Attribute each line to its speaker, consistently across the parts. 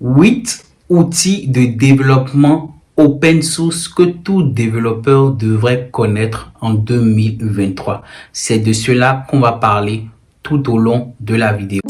Speaker 1: 8 outils de développement open source que tout développeur devrait connaître en 2023. C'est de cela qu'on va parler tout au long de la vidéo.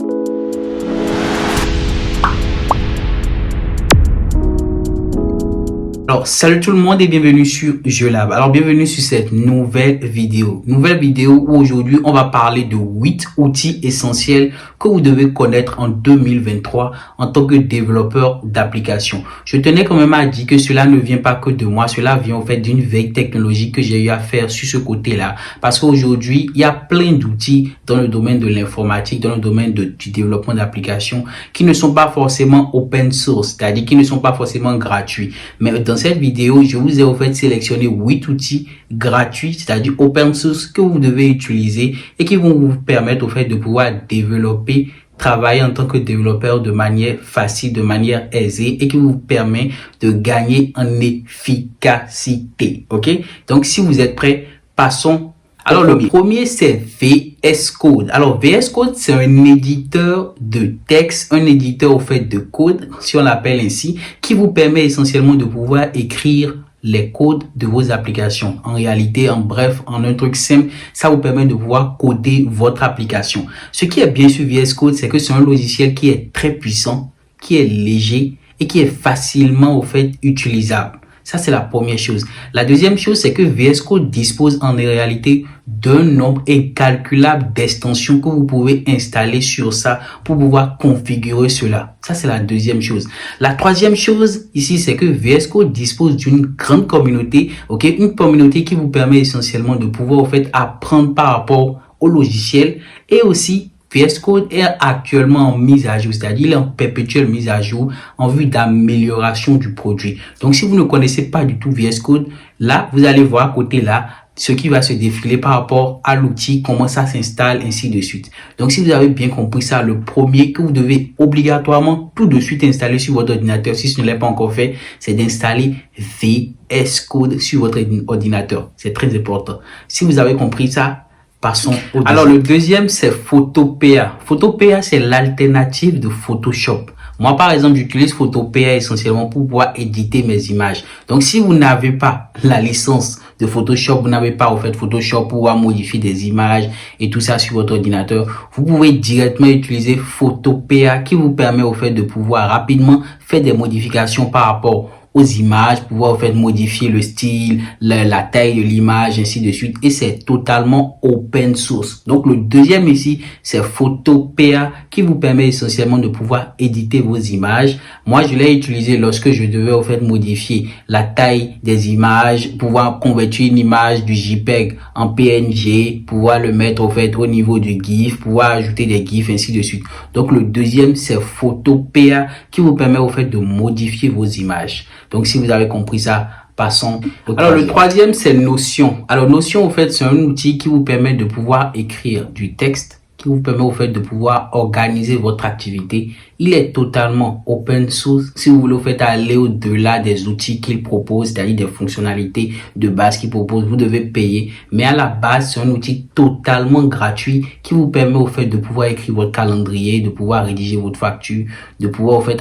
Speaker 1: Alors, salut tout le monde et bienvenue sur Jolab. Alors, bienvenue sur cette nouvelle vidéo. Où aujourd'hui, on va parler de 8 outils essentiels que vous devez connaître en 2023 en tant que développeur d'application. Je tenais quand même à dire que cela ne vient pas que de moi. Cela vient en fait d'une veille technologique que j'ai eu à faire sur ce côté-là. Parce qu'aujourd'hui, il y a plein d'outils dans le domaine de l'informatique, dans le domaine du développement d'applications qui ne sont pas forcément open source, c'est-à-dire qui ne sont pas forcément gratuits. Mais dans cette vidéo, je vous ai en fait sélectionné 8 outils gratuits, c'est-à-dire open source que vous devez utiliser et qui vont vous permettre au fait de pouvoir développer, travailler en tant que développeur de manière facile, de manière aisée et qui vous permet de gagner en efficacité. Ok? Donc, si vous êtes prêts, passons. Alors, le premier, c'est VS Code. Alors, VS Code, c'est un éditeur de texte, un éditeur au fait de code, si on l'appelle ainsi, qui vous permet essentiellement de pouvoir écrire les codes de vos applications. En réalité, en bref, en un truc simple, ça vous permet de pouvoir coder votre application. Ce qui est bien sur VS Code, c'est que c'est un logiciel qui est très puissant, qui est léger et qui est facilement au fait utilisable. Ça, c'est la première chose. La deuxième chose, c'est que VS Code dispose en réalité d'un nombre incalculable d'extensions que vous pouvez installer sur ça pour pouvoir configurer cela. Ça, c'est la deuxième chose. La troisième chose ici, c'est que VS Code dispose d'une grande communauté, ok, une communauté qui vous permet essentiellement de pouvoir, en fait, apprendre par rapport au logiciel et aussi VS Code est actuellement en mise à jour, c'est-à-dire il est en perpétuelle mise à jour en vue d'amélioration du produit. Donc, si vous ne connaissez pas du tout VS Code, là, vous allez voir à côté là, ce qui va se défiler par rapport à l'outil, comment ça s'installe, ainsi de suite. Donc, si vous avez bien compris ça, le premier que vous devez obligatoirement tout de suite installer sur votre ordinateur, si ce ne l'est pas encore fait, c'est d'installer VS Code sur votre ordinateur. C'est très important. Si vous avez compris ça, passons au deuxième. Alors, le deuxième, c'est Photopea. Photopea, c'est l'alternative de Photoshop. Moi, par exemple, j'utilise Photopea essentiellement pour pouvoir éditer mes images. Donc, si vous n'avez pas la licence de Photoshop, vous n'avez pas, en fait, Photoshop pour pouvoir modifier des images et tout ça sur votre ordinateur, vous pouvez directement utiliser Photopea qui vous permet, au fait, de pouvoir rapidement faire des modifications par rapport aux images, pouvoir en fait modifier le style, la taille de l'image, ainsi de suite. Et c'est totalement open source. Donc, le deuxième ici, c'est Photopea qui vous permet essentiellement de pouvoir éditer vos images. Moi, je l'ai utilisé lorsque je devais en fait modifier la taille des images, pouvoir convertir une image du JPEG en PNG, pouvoir le mettre en fait au niveau du GIF, pouvoir ajouter des GIFs, ainsi de suite. Donc, le deuxième, c'est Photopea qui vous permet en fait de modifier vos images. Donc, si vous avez compris ça, passons au troisième. Alors, le troisième, c'est Notion. Alors, Notion, en fait, c'est un outil qui vous permet de pouvoir écrire du texte, qui vous permet, au fait, de pouvoir organiser votre activité. Il est totalement open source. Si vous voulez, au fait, aller au-delà des outils qu'il propose, c'est-à-dire des fonctionnalités de base qu'il propose, vous devez payer. Mais à la base, c'est un outil totalement gratuit qui vous permet, au fait, de pouvoir écrire votre calendrier, de pouvoir rédiger votre facture, de pouvoir, au fait,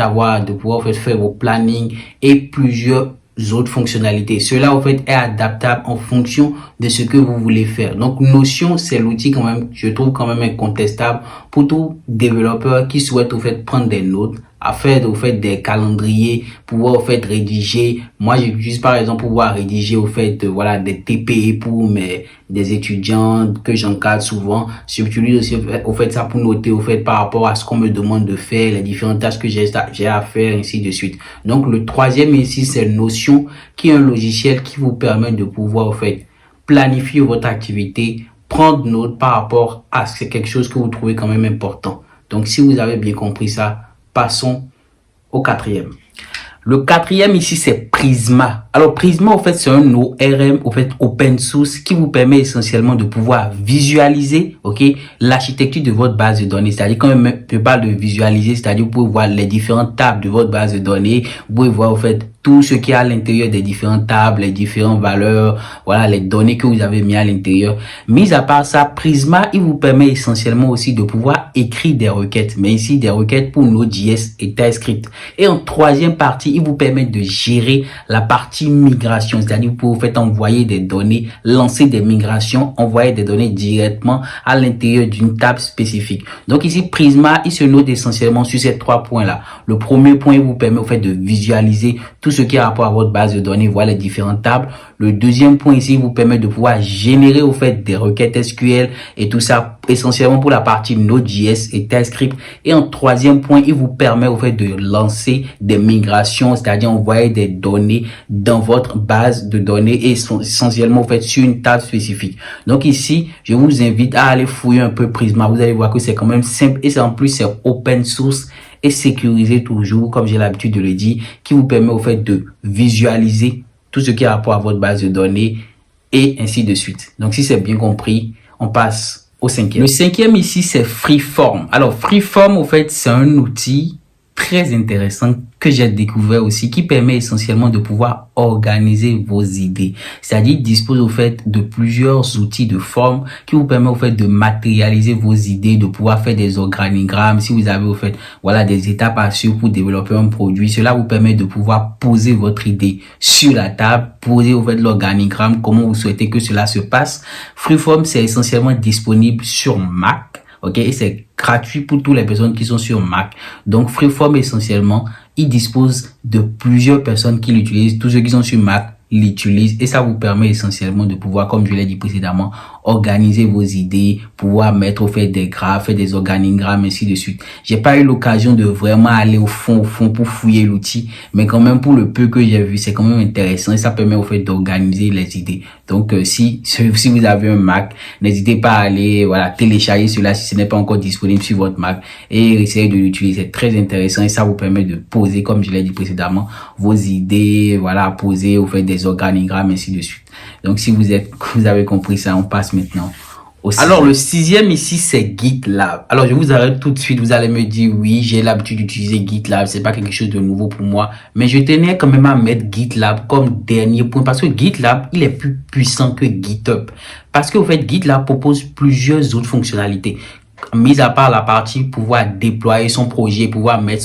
Speaker 1: faire vos plannings et plusieurs autres fonctionnalités. Cela, en fait, est adaptable en fonction de ce que vous voulez faire. Donc, Notion, c'est l'outil quand même, je trouve quand même incontestable pour tout développeur qui souhaite, au fait, prendre des notes, à faire, au fait, des calendriers, pouvoir, au fait, rédiger. Moi, j'utilise, par exemple, pour pouvoir rédiger, au fait, voilà, des TPE pour des étudiants que j'encadre souvent. J'utilise aussi, au fait, ça pour noter, au fait, par rapport à ce qu'on me demande de faire, les différentes tâches que j'ai à faire, ainsi de suite. Donc, le troisième ici, c'est Notion, qui est un logiciel qui vous permet de pouvoir, au fait, planifier votre activité, prendre note par rapport à quelque chose que vous trouvez quand même important. Donc, si vous avez bien compris ça, passons au quatrième. Le quatrième ici, c'est Prisma. Alors Prisma, en fait, c'est un ORM, en fait, open source qui vous permet essentiellement de pouvoir visualiser, ok, l'architecture de votre base de données. C'est-à-dire, quand je parle de visualiser, c'est-à-dire, vous pouvez voir les différentes tables de votre base de données. Vous pouvez voir, en fait, tout ce qui est à l'intérieur des différentes tables, les différentes valeurs, voilà, les données que vous avez mis à l'intérieur. Mis à part ça, Prisma, il vous permet essentiellement aussi de pouvoir écrire des requêtes. Mais ici, des requêtes pour Node.js et TypeScript. Et en troisième partie, il vous permet de gérer la partie migration. C'est-à-dire, vous pouvez, en fait, envoyer des données, lancer des migrations, envoyer des données directement à l'intérieur d'une table spécifique. Donc ici, Prisma, il se note essentiellement sur ces 3 points-là. Le premier point, il vous permet, en fait, de visualiser tout ce qui a rapport à votre base de données, voir les différentes tables. Le deuxième point ici vous permet de pouvoir générer au fait des requêtes SQL et tout ça essentiellement pour la partie Node.js et TypeScript. Et en troisième point, il vous permet au fait de lancer des migrations, c'est-à-dire envoyer des données dans votre base de données et essentiellement au fait sur une table spécifique. Donc ici, je vous invite à aller fouiller un peu Prisma. Vous allez voir que c'est quand même simple et en plus c'est open source et sécurisé toujours, comme j'ai l'habitude de le dire, qui vous permet au fait de visualiser tout ce qui a rapport à votre base de données et ainsi de suite. Donc, si c'est bien compris, on passe au cinquième. Le cinquième ici, c'est Freeform. Alors, Freeform, au fait, c'est un outil très intéressant que j'ai découvert aussi, qui permet essentiellement de pouvoir organiser vos idées. C'est-à-dire, dispose au fait de plusieurs outils de forme qui vous permet au fait de matérialiser vos idées, de pouvoir faire des organigrammes. Si vous avez au fait, voilà, des étapes à suivre pour développer un produit, cela vous permet de pouvoir poser votre idée sur la table, poser au fait l'organigramme, comment vous souhaitez que cela se passe. Freeform, c'est essentiellement disponible sur Mac. Ok, et c'est gratuit pour toutes les personnes qui sont sur Mac. Donc, Freeform, essentiellement, il dispose de plusieurs personnes qui l'utilisent. Tous ceux qui sont sur Mac l'utilisent et ça vous permet essentiellement de pouvoir, comme je l'ai dit précédemment, organiser vos idées, pouvoir mettre au fait des graphes, faire des organigrammes, ainsi de suite. J'ai pas eu l'occasion de vraiment aller au fond pour fouiller l'outil, mais quand même pour le peu que j'ai vu, c'est quand même intéressant et ça permet au fait d'organiser les idées. Donc si vous avez un Mac, n'hésitez pas à aller télécharger cela si ce n'est pas encore disponible sur votre Mac et essayer de l'utiliser. C'est très intéressant et ça vous permet de poser, comme je l'ai dit précédemment, vos idées, poser au fait des organigrammes, ainsi de suite. Donc si vous avez compris ça, on passe maintenant au sixième. Alors le sixième ici, c'est GitLab. Alors je vous arrête tout de suite, vous allez me dire oui, j'ai l'habitude d'utiliser GitLab, c'est pas quelque chose de nouveau pour moi, mais je tenais quand même à mettre GitLab comme dernier point parce que GitLab, il est plus puissant que GitHub. Parce que au fait, GitLab propose plusieurs autres fonctionnalités. Mis à part la partie pouvoir déployer son projet, pouvoir mettre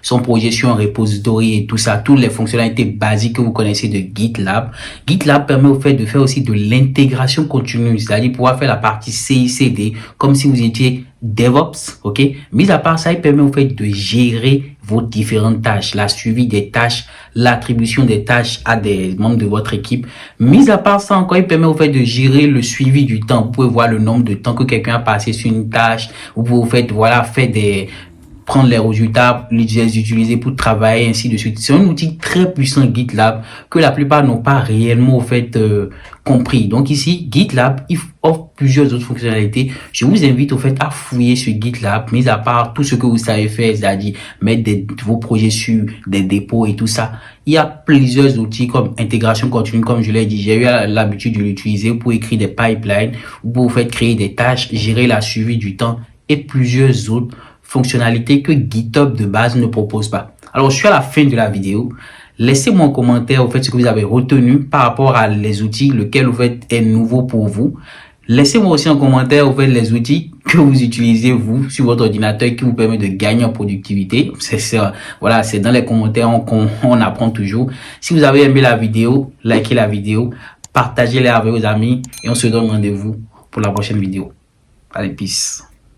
Speaker 1: son projet sur un repository et tout ça, toutes les fonctionnalités basiques que vous connaissez de GitLab. GitLab permet au fait de faire aussi de l'intégration continue, c'est-à-dire pouvoir faire la partie CI/CD comme si vous étiez DevOps, ok. Mis à part ça, il permet au fait de gérer vos différentes tâches, la suivi des tâches, l'attribution des tâches à des membres de votre équipe. Mis à part ça encore, il permet au fait de gérer le suivi du temps. Vous pouvez voir le nombre de temps que quelqu'un a passé sur une tâche. Vous pouvez au fait, prendre les résultats, les utiliser pour travailler, ainsi de suite. C'est un outil très puissant, GitLab, que la plupart n'ont pas réellement au fait compris. Donc ici, GitLab, il offre plusieurs autres fonctionnalités. Je vous invite au fait à fouiller sur GitLab, mis à part tout ce que vous savez faire, c'est-à-dire mettre vos projets sur des dépôts et tout ça. Il y a plusieurs outils comme intégration continue, comme je l'ai dit. J'ai eu l'habitude de l'utiliser pour écrire des pipelines, ou pour créer des tâches, gérer la suivi du temps et plusieurs autres fonctionnalités que GitHub de base ne propose pas. Alors, je suis à la fin de la vidéo. Laissez-moi en commentaire, au fait, ce que vous avez retenu par rapport à les outils, lequel, au fait, est nouveau pour vous. Laissez-moi aussi en commentaire, au fait, les outils que vous utilisez, vous, sur votre ordinateur, qui vous permet de gagner en productivité. C'est dans les commentaires qu'on apprend toujours. Si vous avez aimé la vidéo, likez la vidéo, partagez-la avec vos amis et on se donne rendez-vous pour la prochaine vidéo. Allez, peace.